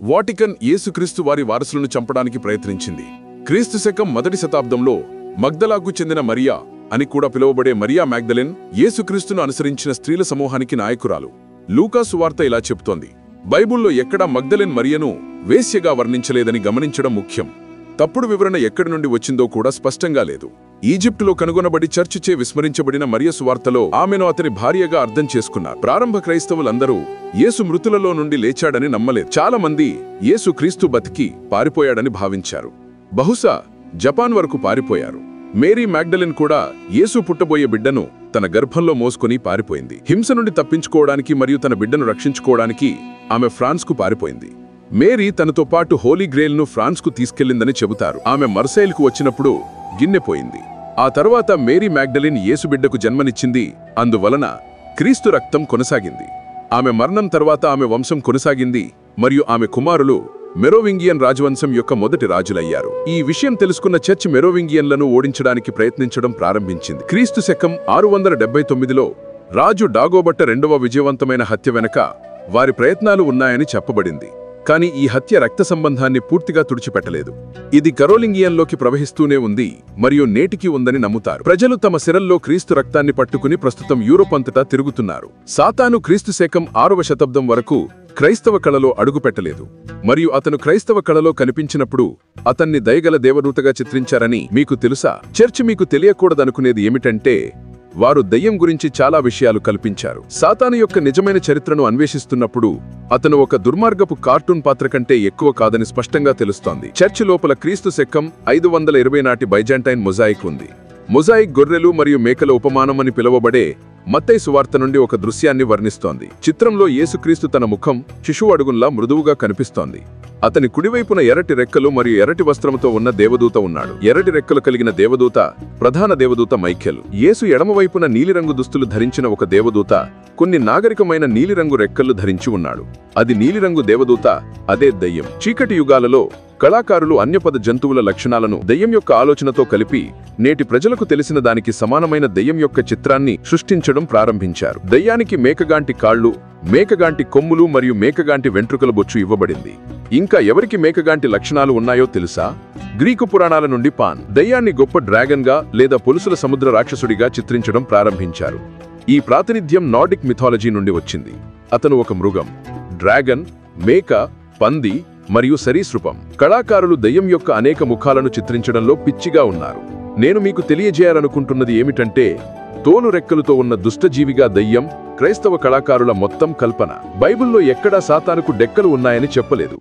Vatican యేసుక్రీస్తు వారి వారసులను చంపడానికి ప్రయత్నించింది. క్రీస్తు శకం మొదటి శతాబ్దంలో మగ్దలాకు చెందిన మరియా అని కూడా పిలువబడే మరియా మ్యాగ్దలెన్ యేసుక్రీస్తును అనుసరించిన స్త్రీల సమూహానికి నాయకురాలు. లూకా సువార్త ఇలా చెప్తోంది. బైబుల్లో ఎక్కడా మగ్దలెన్ మరియను వేశ్యగా వర్ణించలేదని గమనించడం ముఖ్యం. తప్పుడు వివరణ ఎక్కడి నుండి వచ్చిందో కూడా స్పష్టంగా లేదు. ఈజిప్టులో కనుగొనబడి చర్చిచే విస్మరించబడిన మరియ సువార్తలో ఆమెను అతని భార్యగా అర్థం చేసుకున్నారు. ప్రారంభ క్రైస్తవులందరూ యేసు మృతులలో నుండి లేచాడని నమ్మలేదు. చాలా మంది యేసు క్రీస్తు బతికి పారిపోయాడని భావించారు. బహుశా జపాన్ వరకు పారిపోయారు. మేరీ మ్యాగ్డలెన్ కూడా యేసు పుట్టబోయే బిడ్డను తన గర్భంలో మోసుకొని పారిపోయింది. హింస నుండి తప్పించుకోవడానికి మరియు తన బిడ్డను రక్షించుకోవడానికి ఆమె ఫ్రాన్స్కు పారిపోయింది. మేరీ తనతో పాటు హోలీ గ్రేల్ను ఫ్రాన్స్కు తీసుకెళ్లిందని చెబుతారు. ఆమె మర్సైల్కు వచ్చినప్పుడు గిన్నెపోయింది. ఆ తర్వాత మేరీ మ్యాగ్డలిన్ యేసుబిడ్డకు జన్మనిచ్చింది. అందువలన క్రీస్తు రక్తం కొనసాగింది. ఆమె మరణం తర్వాత ఆమె వంశం కొనసాగింది మరియు ఆమె కుమారులు మెరోవింగియన్ రాజవంశం యొక్క మొదటి రాజులయ్యారు. ఈ విషయం తెలుసుకున్న చర్చ్ మెరోవింగియన్లను ఓడించడానికి ప్రయత్నించడం ప్రారంభించింది. క్రీస్తు శకం 679లో రాజు డాగోబట్ట రెండవ విజయవంతమైన హత్య వెనక వారి ప్రయత్నాలు ఉన్నాయని చెప్పబడింది. కానీ ఈ హత్య రక్త సంబంధాన్ని పూర్తిగా తుడిచిపెట్టలేదు. ఇది కరోలింగియన్లోకి ప్రవహిస్తూనే ఉంది మరియు నేటికి ఉందని నమ్ముతారు. ప్రజలు తమ శిరల్లో క్రీస్తు రక్తాన్ని పట్టుకుని ప్రస్తుతం యూరోప్ అంతటా తిరుగుతున్నారు. సాతాను క్రీస్తు శకం 6వ శతాబ్దం వరకు క్రైస్తవ కళలో అడుగుపెట్టలేదు మరియు అతను క్రైస్తవ కళలో కనిపించినప్పుడు అతన్ని దయగల దేవదూతగా చిత్రించారని మీకు తెలుసా? చర్చ్ మీకు తెలియకూడదనుకునేది ఏమిటంటే వారు దయ్యం గురించి చాలా విషయాలు కల్పించారు. సాతాను యొక్క నిజమైన చరిత్రను అన్వేషిస్తున్నప్పుడు అతను ఒక దుర్మార్గపు కార్టూన్ పాత్ర కంటే ఎక్కువ కాదని స్పష్టంగా తెలుస్తోంది. చర్చ్ లోపల క్రీస్తు శకం 520 నాటి బైజాంటైన్ మొజాయిక్ ఉంది. మొజాయిక్ గొర్రెలు మరియు మేకల ఉపమానం అని పిలువబడే మత్తయి సువార్త నుండి ఒక దృశ్యాన్ని వర్ణిస్తోంది. చిత్రంలో యేసుక్రీస్తు తన ముఖం శిశువు అడుగుల్లా మృదువుగా కనిపిస్తోంది. అతని కుడివైపున ఎర్రటి రెక్కలు మరియు ఎర్రటి వస్త్రముతో ఉన్న దేవదూత ఉన్నాడు. ఎర్రటి రెక్కలు కలిగిన దేవదూత ప్రధాన దేవదూత మైఖేలు. యేసు ఎడమవైపున నీలిరంగు దుస్తులు ధరించిన ఒక దేవదూత కొన్ని నాగరికమైన నీలిరంగు రెక్కలు ధరించి ఉన్నాడు. అది నీలిరంగు దేవదూత, అదే దయ్యం. చీకటి యుగాలలో కళాకారులు అన్యపద జంతువుల లక్షణాలను దయ్యం యొక్క ఆలోచనతో కలిపి నేటి ప్రజలకు తెలిసిన దానికి సమానమైన దయ్యం యొక్క చిత్రాన్ని సృష్టించడం ప్రారంభించారు. దయ్యానికి మేకగాంటి కాళ్లు, మేకగాంటి కొమ్ములు మరియు మేకగాంటి వెంట్రుకల బొచ్చు ఇవ్వబడింది. ఇంకా ఎవరికి మేకగాంటి లక్షణాలు ఉన్నాయో తెలుసా? గ్రీకు పురాణాల నుండి పాన్ దయ్యాన్ని గొప్ప డ్రాగన్ గా లేదా పులుసుల సముద్ర రాక్షసుడిగా చిత్రించడం ప్రారంభించారు. ఈ ప్రాతినిధ్యం నార్డిక్ మిథాలజీ నుండి వచ్చింది. అతను ఒక మృగం, డ్రాగన్, మేక, పంది మరియు సరీసృపం. కళాకారులు దయ్యం యొక్క అనేక ముఖాలను చిత్రించడంలో పిచ్చిగా ఉన్నారు. నేను మీకు తెలియజేయాలనుకుంటున్నది ఏమిటంటే తోలు రెక్కలతో ఉన్న దుష్టజీవిగా దయ్యం క్రైస్తవ కళాకారుల మొత్తం కల్పన. బైబిల్లో ఎక్కడా సాతానుకు డెక్కలు ఉన్నాయని చెప్పలేదు.